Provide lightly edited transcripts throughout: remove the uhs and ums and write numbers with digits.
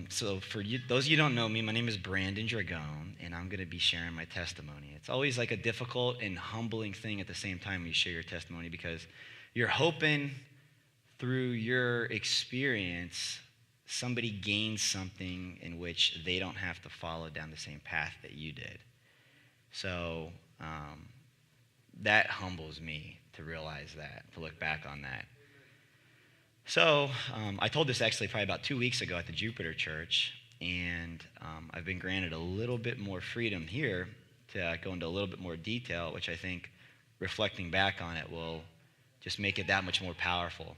So for you, those of you who don't know me, my name is Brandon Dragone, and I'm going to be sharing my testimony. It's always like a difficult and humbling thing at the same time when you share your testimony, because you're hoping through your experience somebody gains something in which they don't have to follow down the same path that you did. So that humbles me to realize that, to look back on that. So I told this actually probably about 2 weeks ago at the Jupiter Church, and I've been granted a little bit more freedom here to go into a little bit more detail, which I think, reflecting back on it, will just make it that much more powerful.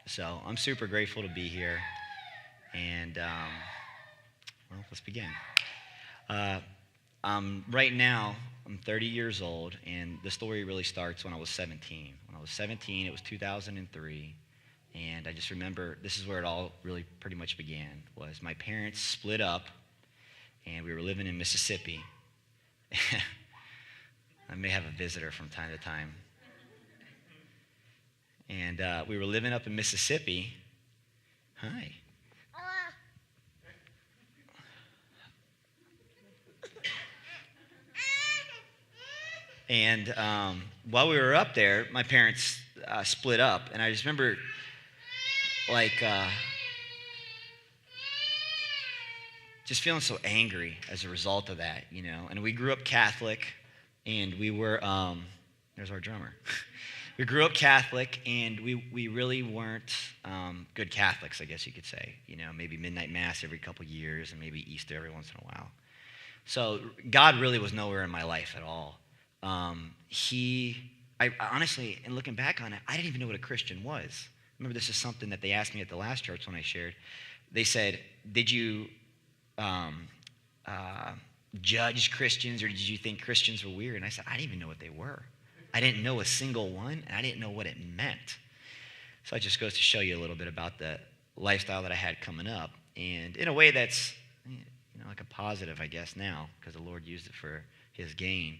So I'm super grateful to be here, and well, let's begin. Right now, I'm 30 years old, and the story really starts when I was 17. When I was 17, it was 2003. And I just remember, this is where it all really pretty much began, was my parents split up, and we were living in Mississippi. I may have a visitor from time to time. And we were living up in Mississippi. Hi. And while we were up there, my parents split up, and I just remember just feeling so angry as a result of that, you know. And we grew up Catholic, and we were, there's our drummer. We grew up Catholic, and we really weren't good Catholics, I guess you could say. You know, maybe midnight mass every couple years, and maybe Easter every once in a while. So God really was nowhere in my life at all. I honestly, and looking back on it, I didn't even know what a Christian was. Remember, this is something that they asked me at the last church when I shared. They said, did you judge Christians, or did you think Christians were weird? And I said, I didn't even know what they were. I didn't know a single one, and I didn't know what it meant. So it just goes to show you a little bit about the lifestyle that I had coming up. And in a way that's, you know, like a positive, I guess, now, because the Lord used it for his gain.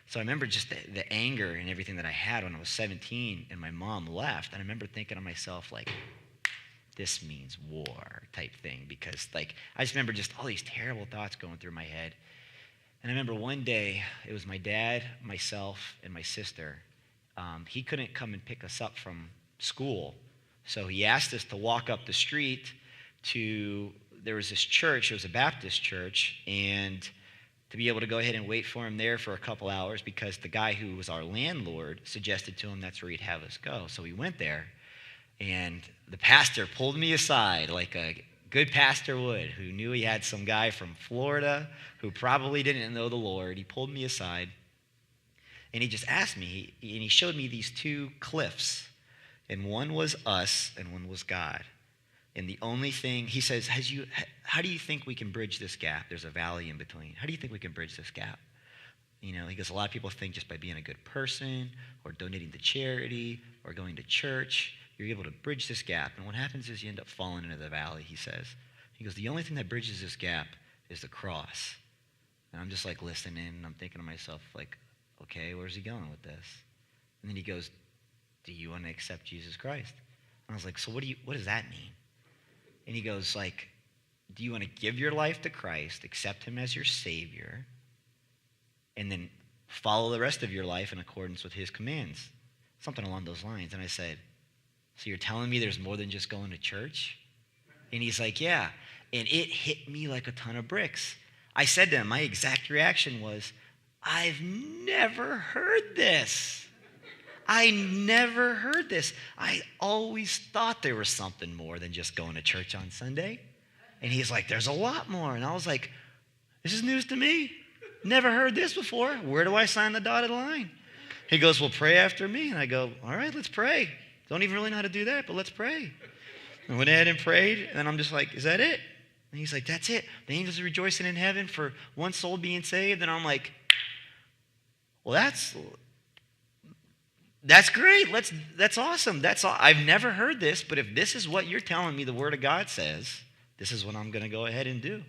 So I remember just the anger and everything that I had when I was 17 and my mom left. And I remember thinking to myself, like, this means war type thing. Because, like, I just remember just all these terrible thoughts going through my head. And I remember one day, it was my dad, myself, and my sister. He couldn't come and pick us up from school. So he asked us to walk up the street to, there was this church, it was a Baptist church, and to be able to go ahead and wait for him there for a couple hours, because the guy who was our landlord suggested to him that's where he'd have us go. So we went there, and the pastor pulled me aside like a good pastor would, who knew he had some guy from Florida who probably didn't know the Lord. He pulled me aside, and he just asked me, and he showed me these two cliffs, and one was us and one was God. And the only thing, he says, how do you think we can bridge this gap? There's a valley in between. How do you think we can bridge this gap? You know, he goes, a lot of people think just by being a good person or donating to charity or going to church, you're able to bridge this gap. And what happens is you end up falling into the valley, he says. He goes, the only thing that bridges this gap is the cross. And I'm just like listening, and I'm thinking to myself, like, okay, where's he going with this? And then he goes, do you want to accept Jesus Christ? And I was like, so what does that mean? And he goes, like, do you want to give your life to Christ, accept him as your Savior, and then follow the rest of your life in accordance with his commands? Something along those lines. And I said, so you're telling me there's more than just going to church? And he's like, yeah. And it hit me like a ton of bricks. I said to him, my exact reaction was, I've never heard this. I never heard this. I always thought there was something more than just going to church on Sunday. And he's like, there's a lot more. And I was like, this is news to me. Never heard this before. Where do I sign the dotted line? He goes, well, pray after me. And I go, all right, let's pray. Don't even really know how to do that, but let's pray. I went ahead and prayed, and then I'm just like, is that it? And he's like, that's it. The angels are rejoicing in heaven for one soul being saved. And I'm like, well, that's great. That's awesome. That's all. I've never heard this, but if this is what you're telling me the Word of God says, this is what I'm going to go ahead and do.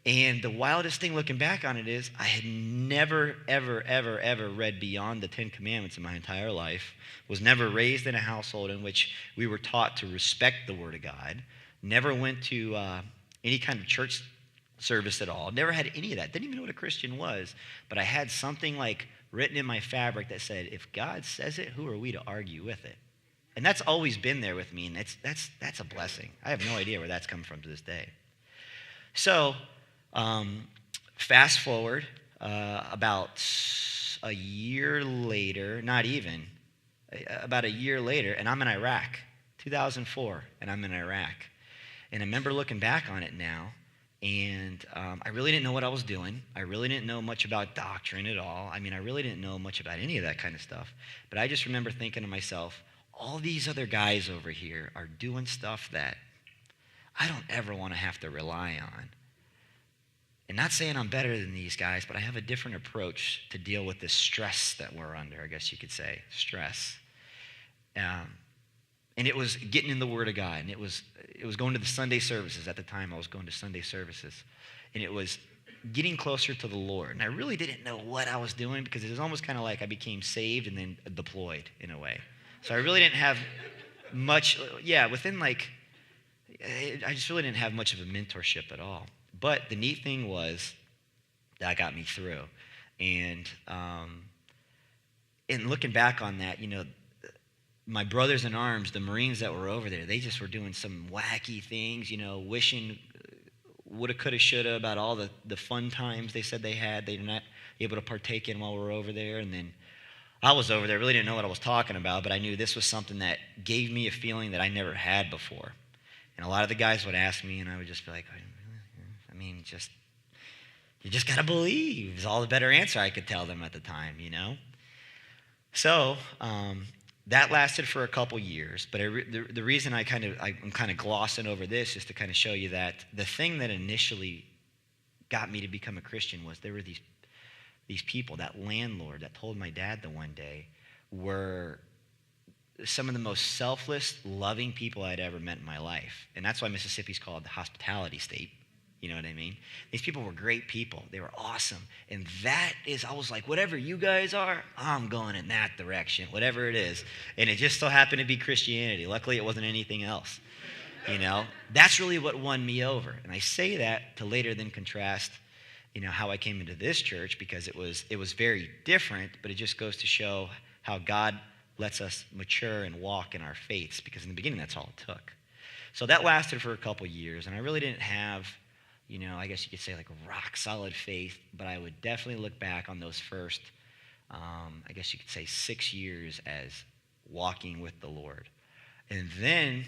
And the wildest thing looking back on it is I had never, ever, ever, ever read beyond the 10 Commandments in my entire life, was never raised in a household in which we were taught to respect the Word of God, never went to any kind of church service at all, never had any of that, didn't even know what a Christian was, but I had something like written in my fabric that said, if God says it, who are we to argue with it? And that's always been there with me, and that's a blessing. I have no idea where that's come from to this day. So, fast forward about a year later, not even, about a year later, and I'm in Iraq, 2004, and I'm in Iraq. And I remember looking back on it now, and I really didn't know what I was doing. I really didn't know much about doctrine at all. I mean, I really didn't know much about any of that kind of stuff. But I just remember thinking to myself, all these other guys over here are doing stuff that I don't ever want to have to rely on. And not saying I'm better than these guys, but I have a different approach to deal with this stress that we're under, I guess you could say, stress. And it was getting in the Word of God, and it was going to the Sunday services. At the time, I was going to Sunday services, and it was getting closer to the Lord. And I really didn't know what I was doing, because it was almost kind of like I became saved and then deployed in a way. So I really didn't have much, within I just really didn't have much of a mentorship at all. But the neat thing was that got me through. And looking back on that, my brothers in arms, the Marines that were over there, they just were doing some wacky things, wishing woulda, coulda, shoulda about all the fun times they said they had. They were not able to partake in while we were over there. And then I was over there, really didn't know what I was talking about, but I knew this was something that gave me a feeling that I never had before. And a lot of the guys would ask me, and I would just be like, you just got to believe is all the better answer I could tell them at the time, So that lasted for a couple years, but the reason I'm kind of glossing over this is to kind of show you that the thing that initially got me to become a Christian was there were these people, that landlord that told my dad the one day, were some of the most selfless, loving people I'd ever met in my life. And that's why Mississippi's called the hospitality state. You know what I mean? These people were great people. They were awesome. And I was like, whatever you guys are, I'm going in that direction, whatever it is. And it just so happened to be Christianity. Luckily, it wasn't anything else. That's really what won me over. And I say that to later then contrast, how I came into this church, because it was very different, but it just goes to show how God lets us mature and walk in our faiths, because in the beginning, that's all it took. So that lasted for a couple years, and I really didn't have, I guess you could say like a rock solid faith, but I would definitely look back on those first, I guess you could say 6 years as walking with the Lord. And then,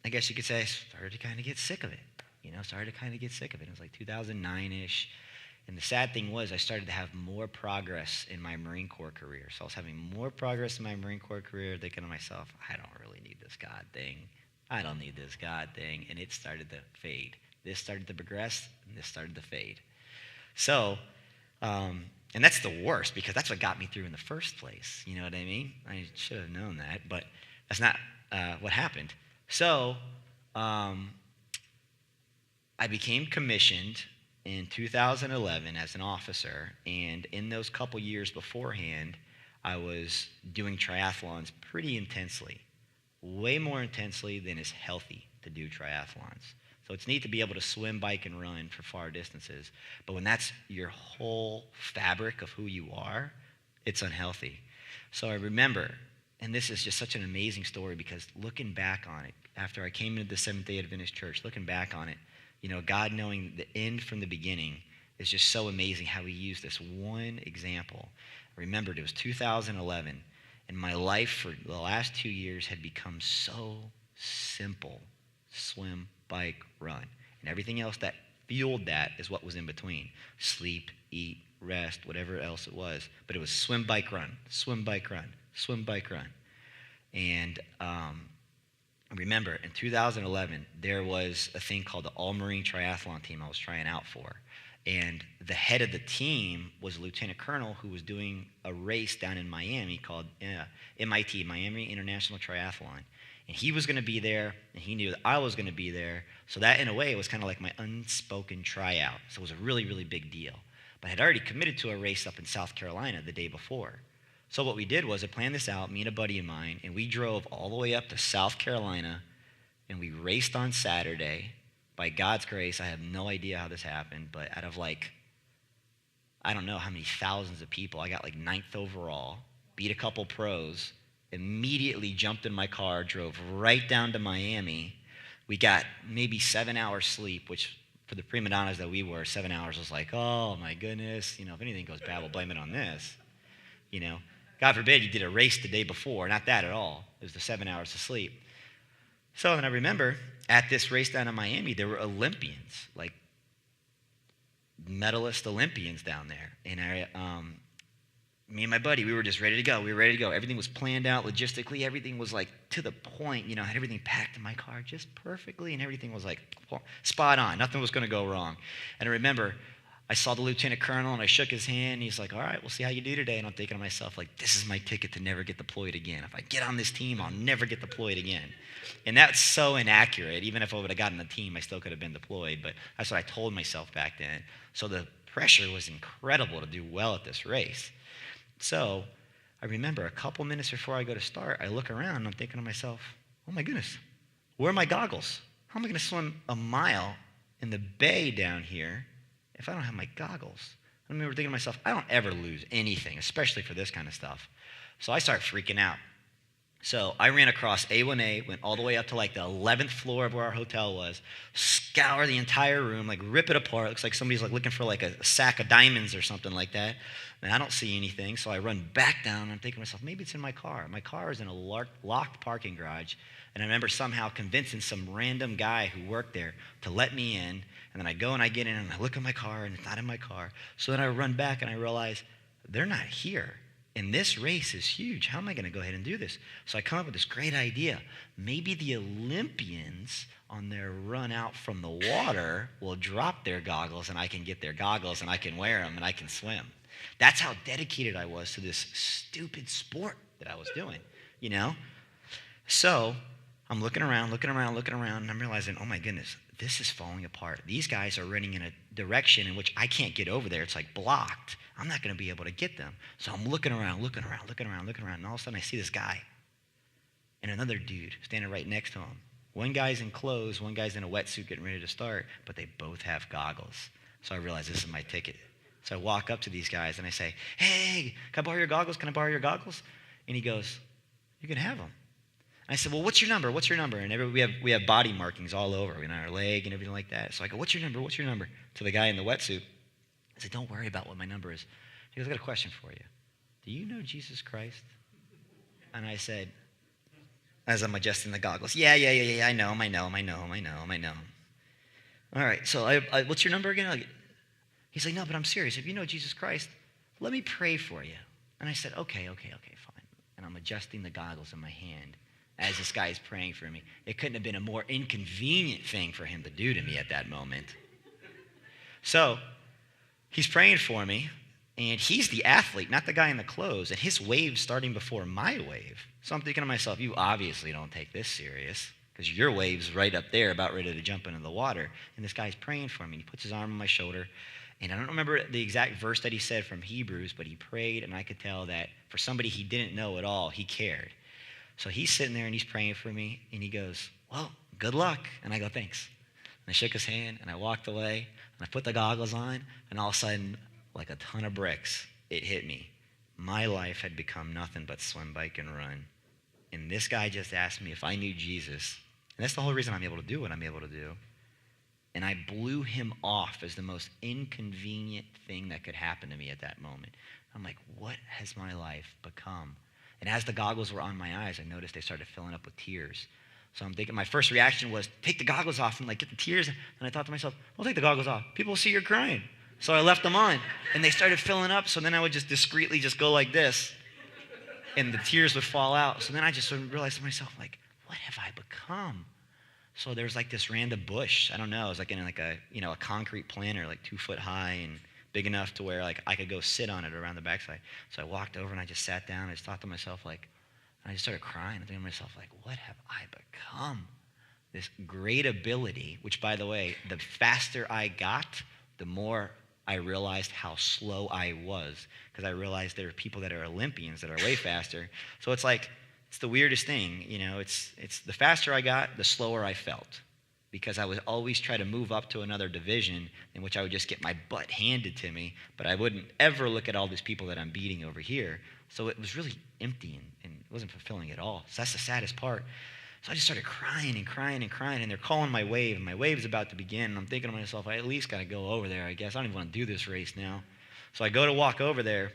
I guess you could say I started to kind of get sick of it. It was like 2009-ish. And the sad thing was I started to have more progress in my Marine Corps career. So I was having more progress in my Marine Corps career, thinking to myself, I don't really need this God thing. I don't need this God thing. And it started to fade. This started to progress, and this started to fade. So, and that's the worst, because that's what got me through in the first place. You know what I mean? I should have known that, but that's not what happened. So, I became commissioned in 2011 as an officer, and in those couple years beforehand, I was doing triathlons pretty intensely, way more intensely than is healthy to do triathlons. So it's neat to be able to swim, bike, and run for far distances, but when that's your whole fabric of who you are, it's unhealthy. So I remember, and this is just such an amazing story, because looking back on it, after I came into the Seventh-day Adventist Church, looking back on it, God knowing the end from the beginning is just so amazing how he used this one example. I remembered it was 2011, and my life for the last 2 years had become so simple. Swim, bike, run. And everything else that fueled that is what was in between. Sleep, eat, rest, whatever else it was. But it was swim, bike, run, swim, bike, run, swim, bike, run. And remember, in 2011, there was a thing called the All-Marine Triathlon team I was trying out for. And the head of the team was a lieutenant colonel who was doing a race down in Miami called MIT, Miami International Triathlon. And he was going to be there, and he knew that I was going to be there. So that, in a way, was kind of like my unspoken tryout. So it was a really, really big deal. But I had already committed to a race up in South Carolina the day before. So what we did was I planned this out, me and a buddy of mine, and we drove all the way up to South Carolina and we raced on Saturday. By God's grace, I have no idea how this happened, but out of I don't know how many thousands of people, I got ninth overall, beat a couple pros, immediately jumped in my car, drove right down to Miami. We got maybe 7 hours sleep, which for the prima donnas that we were, 7 hours was oh my goodness, if anything goes bad, we'll blame it on this. God forbid you did a race the day before, not that at all. It was the 7 hours of sleep. So then I remember at this race down in Miami, there were Olympians, medalist Olympians down there. And me and my buddy, we were just ready to go. We were ready to go. Everything was planned out logistically. Everything was to the point. I had everything packed in my car just perfectly, and everything was spot on. Nothing was going to go wrong. And I remember I saw the lieutenant colonel, and I shook his hand, and he's like, all right, we'll see how you do today. And I'm thinking to myself, this is my ticket to never get deployed again. If I get on this team, I'll never get deployed again. And that's so inaccurate. Even if I would have gotten the team, I still could have been deployed. But that's what I told myself back then. So the pressure was incredible to do well at this race. So I remember a couple minutes before I go to start, I look around, and I'm thinking to myself, oh my goodness, where are my goggles? How am I going to swim a mile in the bay down here if I don't have my goggles? I remember thinking to myself, I don't ever lose anything, especially for this kind of stuff. So I start freaking out. So I ran across A1A, went all the way up to the 11th floor of where our hotel was, scour the entire room, rip it apart. It looks like somebody's looking for a sack of diamonds or something like that. And I don't see anything, so I run back down, and I'm thinking to myself, maybe it's in my car. My car is in a locked parking garage, and I remember somehow convincing some random guy who worked there to let me in, and then I go and I get in, and I look at my car, and it's not in my car. So then I run back, and I realize they're not here. And this race is huge. How am I going to go ahead and do this? So I come up with this great idea. Maybe the Olympians on their run out from the water will drop their goggles, and I can get their goggles, and I can wear them, and I can swim. That's how dedicated I was to this stupid sport that I was doing, So I'm looking around, and I'm realizing, oh my goodness, this is falling apart. These guys are running in a direction in which I can't get over there. It's blocked. I'm not going to be able to get them. So I'm looking around, and all of a sudden I see this guy and another dude standing right next to him. One guy's in clothes, one guy's in a wetsuit getting ready to start, but they both have goggles. So I realize this is my ticket. So I walk up to these guys and I say, hey, can I borrow your goggles? And he goes, you can have them. And I said, well, what's your number? And we have body markings all over, our leg and everything like that. So I go, what's your number? To the guy in the wetsuit. I said, don't worry about what my number is. He goes, I got a question for you. Do you know Jesus Christ? And I said, as I'm adjusting the goggles, yeah, I know him. All right, so what's your number again? He's like, no, but I'm serious. If you know Jesus Christ, let me pray for you. And I said, okay, fine. And I'm adjusting the goggles in my hand as this guy is praying for me. It couldn't have been a more inconvenient thing for him to do to me at that moment. So he's praying for me, and he's the athlete, not the guy in the clothes, and his wave's starting before my wave. So I'm thinking to myself, you obviously don't take this serious, because your wave's right up there about ready to jump into the water. And this guy's praying for me. He puts his arm on my shoulder, and I don't remember the exact verse that he said from Hebrews, but he prayed, and I could tell that for somebody he didn't know at all, he cared. So he's sitting there, and he's praying for me, and he goes, well, good luck. And I go, thanks. And I shook his hand, and I walked away, and I put the goggles on, and all of a sudden, like a ton of bricks, it hit me. My life had become nothing but swim, bike, and run. And this guy just asked me if I knew Jesus. And that's the whole reason I'm able to do what I'm able to do. And I blew him off as the most inconvenient thing that could happen to me at that moment. I'm like, what has my life become? And as the goggles were on my eyes, I noticed they started filling up with tears. So I'm thinking, my first reaction was, take the goggles off and get the tears. And I thought to myself, well, take the goggles off. People will see you're crying. So I left them on, and they started filling up. So then I would just discreetly just go like this, and the tears would fall out. So then I just realized to myself, what have I become? So there was this random bush. I don't know. It was in a concrete planter, 2 foot high and big enough to where I could go sit on it around the backside. So I walked over and I just sat down. I just thought to myself, and I just started crying. I think to myself, what have I become? This great ability, which, by the way, the faster I got, the more I realized how slow I was, because I realized there are people that are Olympians that are way faster. So it's It's the weirdest thing, it's the faster I got, the slower I felt, because I would always try to move up to another division in which I would just get my butt handed to me, but I wouldn't ever look at all these people that I'm beating over here. So it was really empty and it wasn't fulfilling at all. So that's the saddest part. So I just started crying and crying and crying, and they're calling my wave, and my wave's about to begin, and I'm thinking to myself, I at least got to go over there, I guess. I don't even want to do this race now. So I go to walk over there,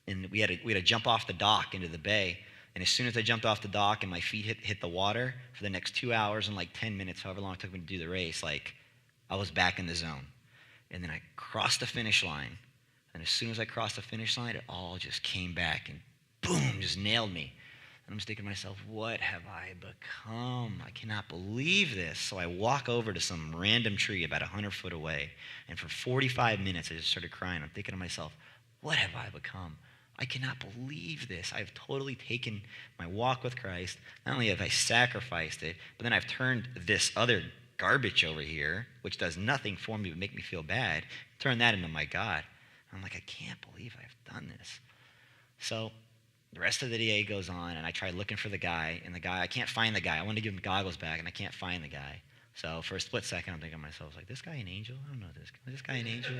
and we had to jump off the dock into the bay, and as soon as I jumped off the dock and my feet hit the water, for the next 2 hours and 10 minutes, however long it took me to do the race, I was back in the zone. And then I crossed the finish line, and as soon as I crossed the finish line, it all just came back and boom, just nailed me. And I'm just thinking to myself, what have I become? I cannot believe this. So I walk over to some random tree about 100 foot away, and for 45 minutes I just started crying. I'm thinking to myself, what have I become? I cannot believe this. I've totally taken my walk with Christ. Not only have I sacrificed it, but then I've turned this other garbage over here, which does nothing for me but make me feel bad, turn that into my God. And I'm like, I can't believe I've done this. So the rest of the day goes on, and I try looking for the guy, and I can't find the guy. I want to give him goggles back, and I can't find the guy. So for a split second, I'm thinking to myself, this guy an angel? I don't know this guy an angel?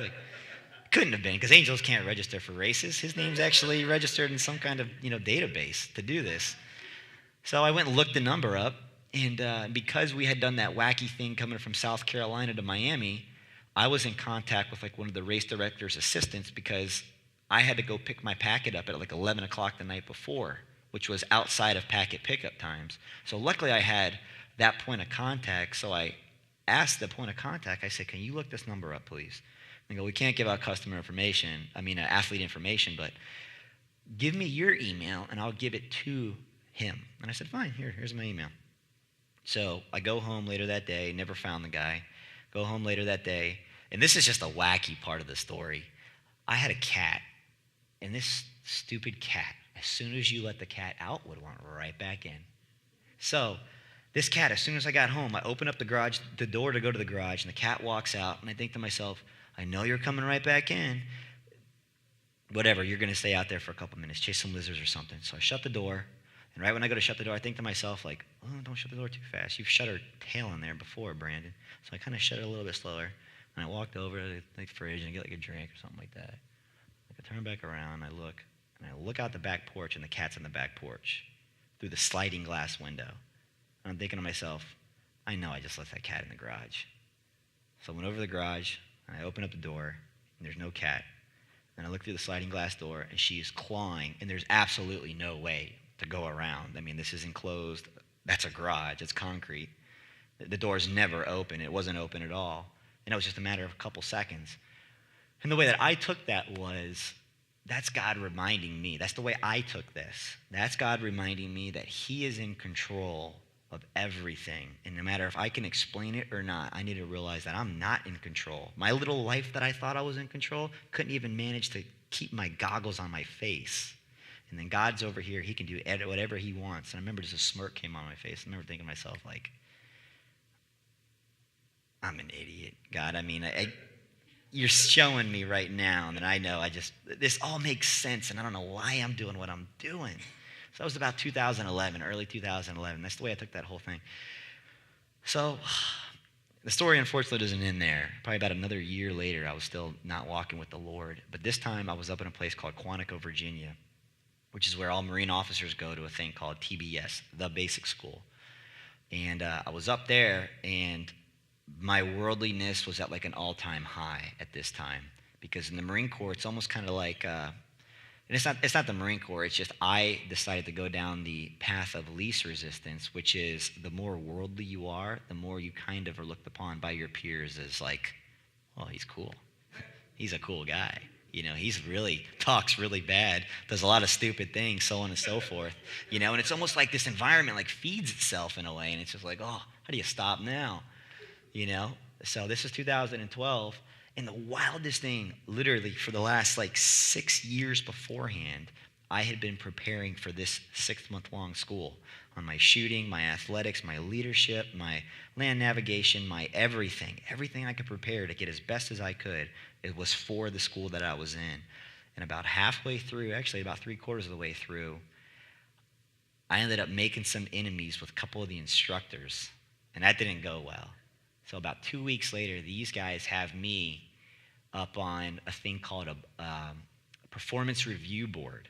Couldn't have been, because angels can't register for races. His name's actually registered in some kind of database to do this. So I went and looked the number up, and because we had done that wacky thing coming from South Carolina to Miami, I was in contact with one of the race director's assistants, because I had to go pick my packet up at 11 o'clock the night before, which was outside of packet pickup times. So luckily I had that point of contact, so I asked the point of contact, I said, can you look this number up, please? They go, we can't give out customer information, athlete information, but give me your email and I'll give it to him. And I said, fine, here's my email. So I go home later that day, never found the guy. Go home later that day, and this is just a wacky part of the story. I had a cat, and this stupid cat, as soon as you let the cat out, would want right back in. So this cat, as soon as I got home, I open up the door to go to the garage, and the cat walks out, and I think to myself, I know you're coming right back in. Whatever, you're going to stay out there for a couple minutes, chase some lizards or something. So I shut the door, and right when I go to shut the door, I think to myself, don't shut the door too fast. You've shut her tail in there before, Brandon. So I kind of shut it a little bit slower, and I walked over to the fridge and get a drink or something like that. I turn back around, and I look out the back porch, and the cat's in the back porch through the sliding glass window. And I'm thinking to myself, I know I just left that cat in the garage. So I went over to the garage, and I opened up the door, and there's no cat. And I look through the sliding glass door, and she is clawing, and there's absolutely no way to go around. This is enclosed. That's a garage. It's concrete. The door's never open. It wasn't open at all. And it was just a matter of a couple seconds. And the way that I took that was, that's God reminding me. That's the way I took this. That's God reminding me that He is in control of everything. And no matter if I can explain it or not, I need to realize that I'm not in control. My little life that I thought I was in control couldn't even manage to keep my goggles on my face. And then God's over here. He can do whatever He wants. And I remember just a smirk came on my face. I remember thinking to myself, I'm an idiot, God. You're showing me right now that I know this all makes sense, and I don't know why I'm doing what I'm doing. So that was about 2011, early 2011. That's the way I took that whole thing. So the story, unfortunately, doesn't end there. Probably about another year later, I was still not walking with the Lord. But this time, I was up in a place called Quantico, Virginia, which is where all Marine officers go to a thing called TBS, the basic school. And I was up there, and my worldliness was at an all-time high at this time. Because in the Marine Corps, it's almost kind of and it's not the Marine Corps, it's just I decided to go down the path of least resistance, which is the more worldly you are, the more you kind of are looked upon by your peers as well, he's cool. He's a cool guy. He's really, talks really bad, does a lot of stupid things, so on and so forth. And it's almost like this environment feeds itself in a way, and it's just how do you stop now? So this is 2012. And the wildest thing, literally for the last 6 years beforehand, I had been preparing for this 6-month-long school on my shooting, my athletics, my leadership, my land navigation, my everything. Everything I could prepare to get as best as I could, it was for the school that I was in. And about halfway through, actually about 3/4 of the way through, I ended up making some enemies with a couple of the instructors, and that didn't go well. So about 2 weeks later, these guys have me up on a thing called a performance review board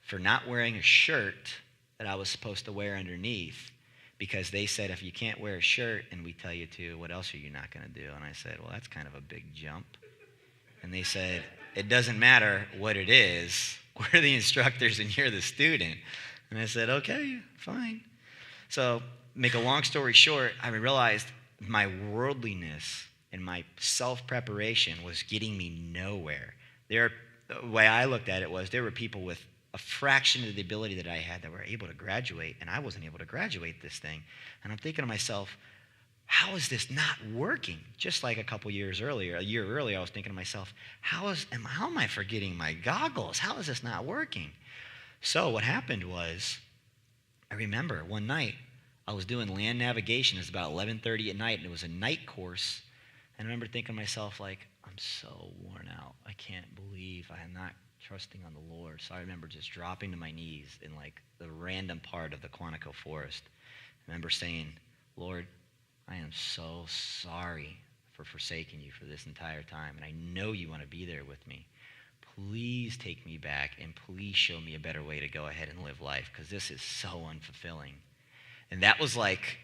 for not wearing a shirt that I was supposed to wear underneath, because they said, if you can't wear a shirt and we tell you to, what else are you not going to do? And I said, well, that's kind of a big jump. And they said, it doesn't matter what it is. We're the instructors and you're the student. And I said, okay, fine. So make a long story short, I realized my worldliness and my self-preparation was getting me nowhere. The way I looked at it was there were people with a fraction of the ability that I had that were able to graduate, and I wasn't able to graduate this thing. And I'm thinking to myself, how is this not working? Just like a year earlier, I was thinking to myself, how am I forgetting my goggles? How is this not working? So what happened was, I remember one night, I was doing land navigation. It was about 11:30 at night, and it was a night course. And I remember thinking to myself, like, I'm so worn out. I can't believe I am not trusting on the Lord. So I remember just dropping to my knees in like the random part of the Quantico forest. I remember saying, Lord, I am so sorry for forsaking you for this entire time. And I know you want to be there with me. Please take me back and please show me a better way to go ahead and live life, because this is so unfulfilling. And that was like,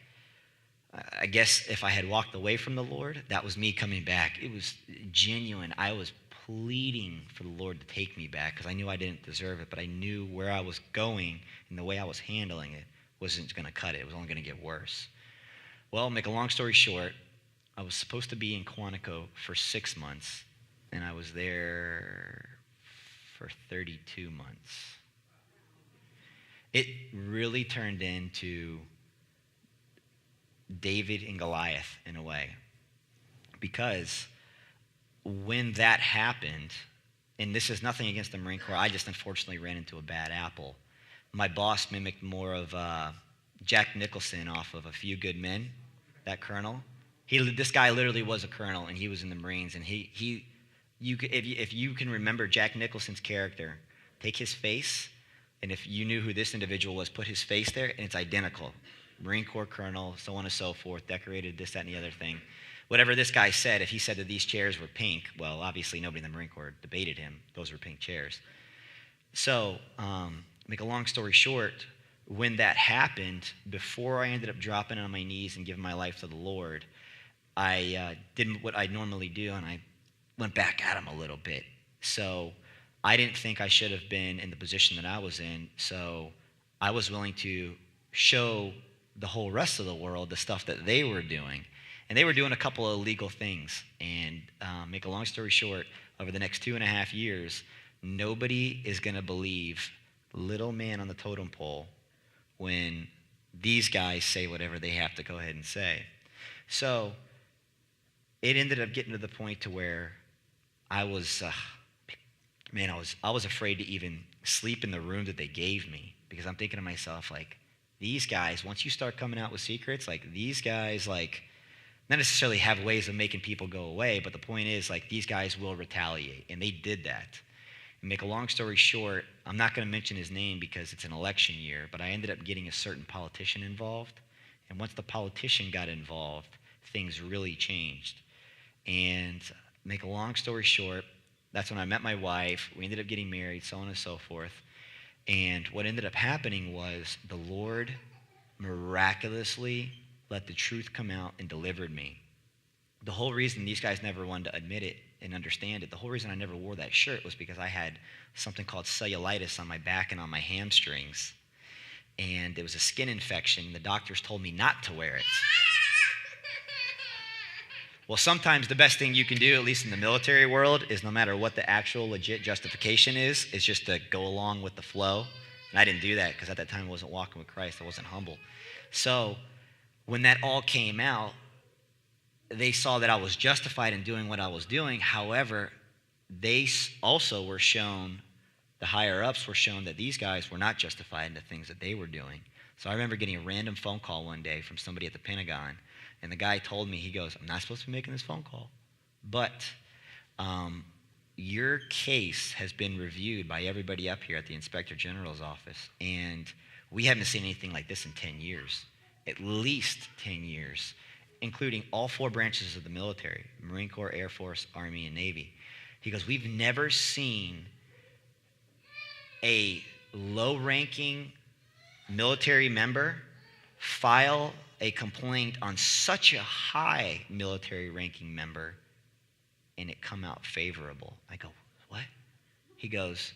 I guess if I had walked away from the Lord, that was me coming back. It was genuine. I was pleading for the Lord to take me back because I knew I didn't deserve it, but I knew where I was going and the way I was handling it wasn't going to cut it. It was only going to get worse. Well, make a long story short, I was supposed to be in Quantico for 6 months, and I was there for 32 months. It really turned into David and Goliath in a way, because when that happened, and this is nothing against the Marine Corps, I just unfortunately ran into a bad apple. My boss mimicked more of Jack Nicholson off of A Few Good Men, that colonel. This guy literally was a colonel, and he was in the Marines. And if you can remember Jack Nicholson's character, take his face, and if you knew who this individual was, put his face there, and it's identical. Marine Corps colonel, so on and so forth, decorated, this, that, and the other thing. Whatever this guy said, if he said that these chairs were pink, well, obviously nobody in the Marine Corps debated him. Those were pink chairs. So, make a long story short, when that happened, before I ended up dropping on my knees and giving my life to the Lord, I did what I normally do, and I went back at him a little bit. So I didn't think I should have been in the position that I was in, so I was willing to show the whole rest of the world the stuff that they were doing. And they were doing a couple of illegal things. And make a long story short, over the next 2.5 years, nobody is going to believe little man on the totem pole when these guys say whatever they have to go ahead and say. So it ended up getting to the point to where I was, I was afraid to even sleep in the room that they gave me, because I'm thinking to myself, like, these guys, once you start coming out with secrets, like, these guys, like, not necessarily have ways of making people go away, but the point is, like, these guys will retaliate, and they did that. And make a long story short, I'm not going to mention his name because it's an election year, but I ended up getting a certain politician involved, and once the politician got involved, things really changed. And make a long story short, that's when I met my wife. We ended up getting married, so on and so forth. And what ended up happening was the Lord miraculously let the truth come out and delivered me. The whole reason these guys never wanted to admit it and understand it, the whole reason I never wore that shirt was because I had something called cellulitis on my back and on my hamstrings. And there was a skin infection. The doctors told me not to wear it. Well, sometimes the best thing you can do, at least in the military world, is no matter what the actual legit justification is just to go along with the flow. And I didn't do that because at that time I wasn't walking with Christ. I wasn't humble. So when that all came out, they saw that I was justified in doing what I was doing. However, they also were shown, the higher-ups were shown that these guys were not justified in the things that they were doing. So I remember getting a random phone call one day from somebody at the Pentagon. And the guy told me, he goes, I'm not supposed to be making this phone call, but your case has been reviewed by everybody up here at the Inspector General's office, and We haven't seen anything like this in 10 years, at least 10 years, including all 4 branches of the military, Marine Corps, Air Force, Army, and Navy. He goes, we've never seen a low-ranking military member file a complaint on such a high military-ranking member and it come out favorable. I go, what? He goes,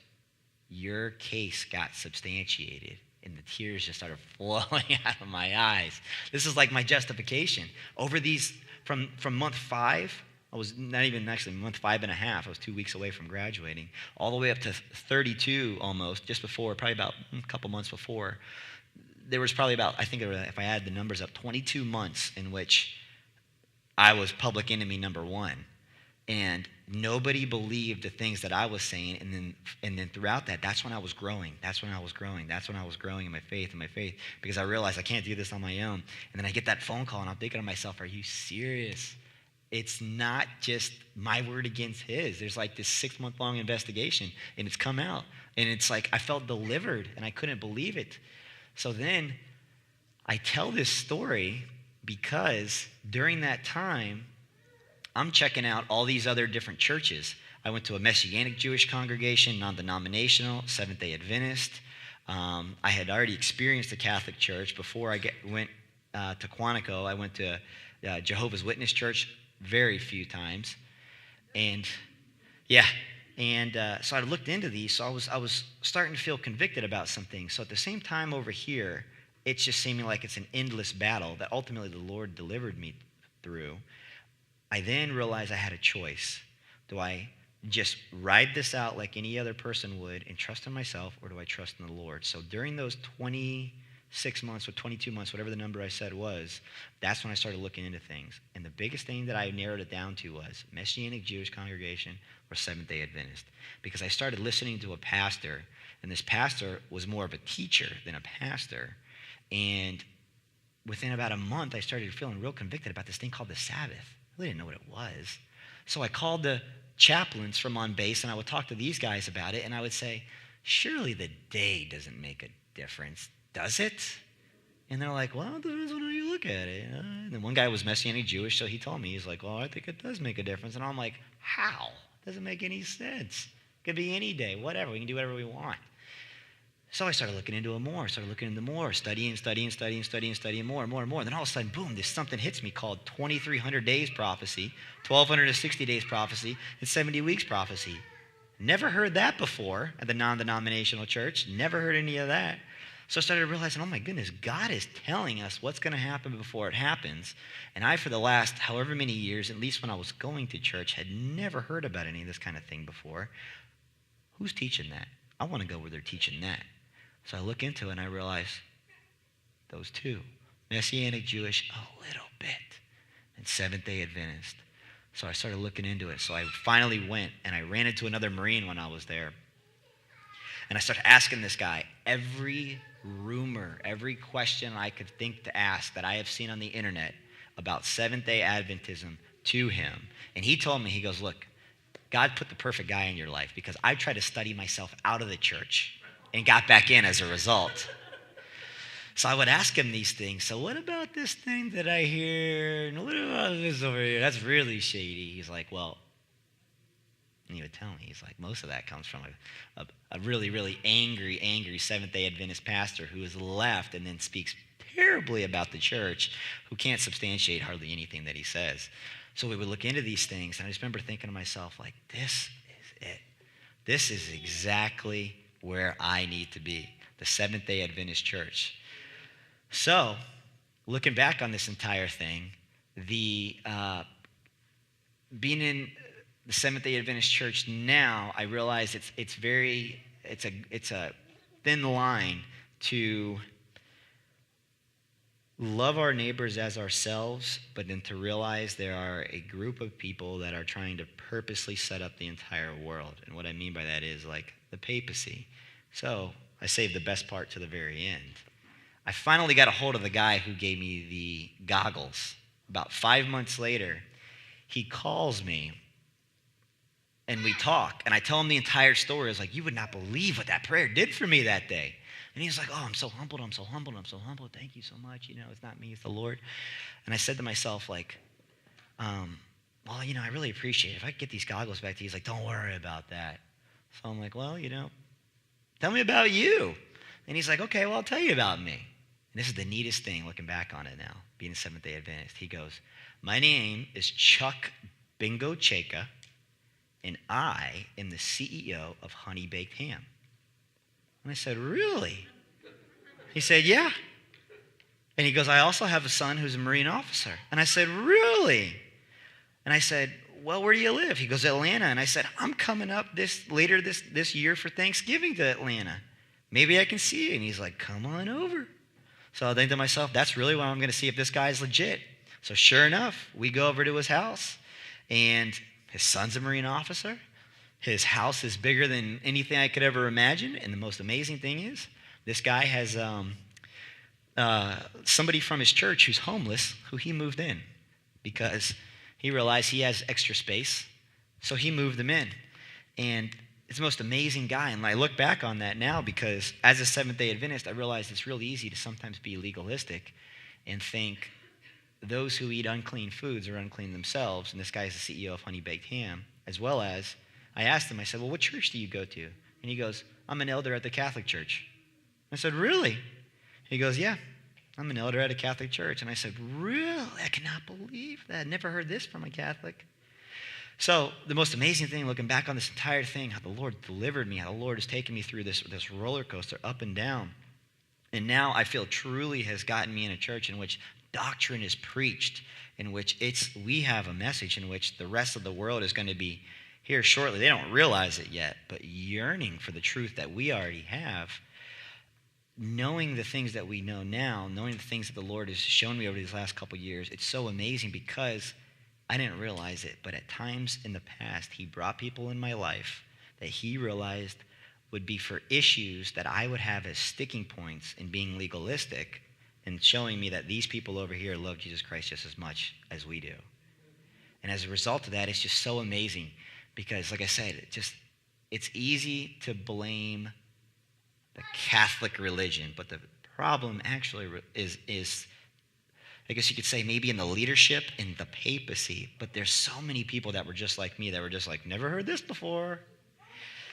your case got substantiated. And the tears just started flowing out of my eyes. This is like my justification. Over these, from month 5, I was not even actually month 5 and a half. I was 2 weeks away from graduating, all the way up to 32 almost, just before, probably about a couple months before. There was probably about, I think if I add the numbers up, 22 months in which I was public enemy number 1. And nobody believed the things that I was saying. And then throughout that, that's when I was growing. That's when I was growing in my faith, because I realized I can't do this on my own. And then I get that phone call, and I'm thinking to myself, are you serious? It's not just my word against his. There's like this 6-month-long investigation, and it's come out. And it's like I felt delivered, and I couldn't believe it. So then I tell this story because during that time, I'm checking out all these other different churches. I went to a Messianic Jewish congregation, non-denominational, Seventh-day Adventist. I had already experienced the Catholic Church. Before I went to Quantico, I went to Jehovah's Witness Church very few times. And so I looked into these. So I was starting to feel convicted about some things. So at the same time over here, it's just seeming like it's an endless battle that ultimately the Lord delivered me through. I then realized I had a choice. Do I just ride this out like any other person would and trust in myself, or do I trust in the Lord? So during those 26 months or 22 months, whatever the number I said was, that's when I started looking into things. And the biggest thing that I narrowed it down to was Messianic Jewish congregation or Seventh-day Adventist. Because I started listening to a pastor, and this pastor was more of a teacher than a pastor. And within about a month, I started feeling real convicted about this thing called the Sabbath. I really didn't know what it was. So I called the chaplains from on base, and I would talk to these guys about it, and I would say, surely the day doesn't make a difference, does it? And they're like, well, it depends on how you look at it. And then one guy was Messianic Jewish, so he told me, he's like, well, I think it does make a difference. And I'm like, how? Doesn't make any sense. It could be any day, whatever. We can do whatever we want. So I started looking into it more, studying more. And then all of a sudden, boom, something hits me called 2,300 days prophecy, 1,260 days prophecy, and 70 weeks prophecy. Never heard that before at the non-denominational church. Never heard any of that. So I started realizing, oh my goodness, God is telling us what's going to happen before it happens. And I, for the last however many years, at least when I was going to church, had never heard about any of this kind of thing before. Who's teaching that? I want to go where they're teaching that. So I look into it and I realize those two, Messianic Jewish a little bit, and Seventh-day Adventist. So I started looking into it. So I finally went, and I ran into another Marine when I was there. And I started asking this guy every rumor, every question I could think to ask that I have seen on the internet about Seventh-day Adventism to him. And he told me, he goes, look, God put the perfect guy in your life because I tried to study myself out of the church and got back in as a result. So I would ask him these things. So what about this thing that I hear? And what about this over here? That's really shady. He's like, well, and he would tell me, he's like, most of that comes from a really, really angry Seventh-day Adventist pastor who has left and then speaks terribly about the church, who can't substantiate hardly anything that he says. So we would look into these things, and I just remember thinking to myself, like, this is it. This is exactly where I need to be, the Seventh-day Adventist church. So, looking back on this entire thing, being in the Seventh-day Adventist church now, I realize it's a thin line to love our neighbors as ourselves, but then to realize there are a group of people that are trying to purposely set up the entire world. And what I mean by that is like the papacy. So I saved the best part to the very end. I finally got a hold of the guy who gave me the goggles. About 5 months later, he calls me and we talk. And I tell him the entire story. I was like, you would not believe what that prayer did for me that day. And he's like, oh, I'm so humbled. I'm so humbled. I'm so humbled. Thank you so much. It's not me, it's the Lord. And I said to myself, like, well, I really appreciate it. If I could get these goggles back to you, he's like, don't worry about that. So I'm like, well, tell me about you. And he's like, okay, well, I'll tell you about me. And this is the neatest thing looking back on it now, being a Seventh-day Adventist. He goes, my name is Chuck Bingo Cheka, and I am the CEO of Honey Baked Ham. And I said, really? He said, yeah. And he goes, I also have a son who's a Marine officer. And I said, really? And I said, well, where do you live? He goes, Atlanta. And I said, I'm coming up later this year for Thanksgiving to Atlanta. Maybe I can see you. And he's like, come on over. So I think to myself, that's really why I'm going to see if this guy's legit. So sure enough, we go over to his house, and his son's a Marine officer. His house is bigger than anything I could ever imagine. And the most amazing thing is, this guy has somebody from his church who's homeless, who he moved in because he realized he has extra space. So he moved them in. And it's the most amazing guy. And I look back on that now because as a Seventh-day Adventist, I realize it's really easy to sometimes be legalistic and think those who eat unclean foods are unclean themselves. And this guy is the CEO of Honey Baked Ham, as well as I asked him, I said, well, what church do you go to? And he goes, I'm an elder at the Catholic Church. I said, really? He goes, yeah, I'm an elder at a Catholic church. And I said, really? I cannot believe that. I never heard this from a Catholic. So the most amazing thing, looking back on this entire thing, how the Lord delivered me, how the Lord has taken me through this roller coaster up and down. And now I feel truly has gotten me in a church in which doctrine is preached, in which we have a message in which the rest of the world is going to be here shortly. They don't realize it yet, but yearning for the truth that we already have, knowing the things that we know now, knowing the things that the Lord has shown me over these last couple of years. It's so amazing because I didn't realize it, but at times in the past, he brought people in my life that he realized would be for issues that I would have as sticking points in being legalistic and showing me that these people over here love Jesus Christ just as much as we do. And as a result of that, it's just so amazing because, like I said, it's easy to blame the Catholic religion, but the problem actually is I guess you could say maybe in the leadership in the papacy, but there's so many people that were just like me that were just like, never heard this before.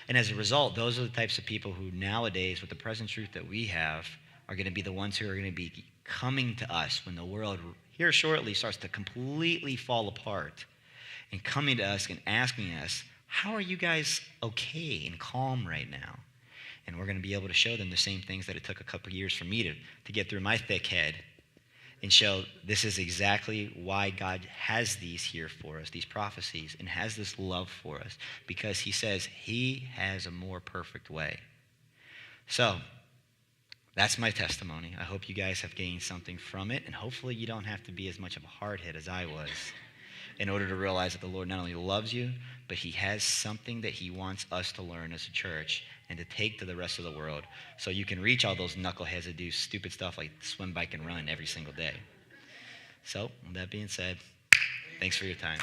And as a result, those are the types of people who nowadays, with the present truth that we have, are going to be the ones who are going to be coming to us when the world here shortly starts to completely fall apart and coming to us and asking us, how are you guys okay and calm right now? And we're going to be able to show them the same things that it took a couple of years for me to get through my thick head and show this is exactly why God has these here for us, these prophecies, and has this love for us, because he says he has a more perfect way. So that's my testimony. I hope you guys have gained something from it, and hopefully you don't have to be as much of a hardhead as I was in order to realize that the Lord not only loves you, but he has something that he wants us to learn as a church and to take to the rest of the world so you can reach all those knuckleheads that do stupid stuff like swim, bike, and run every single day. So, with that being said, thanks for your time.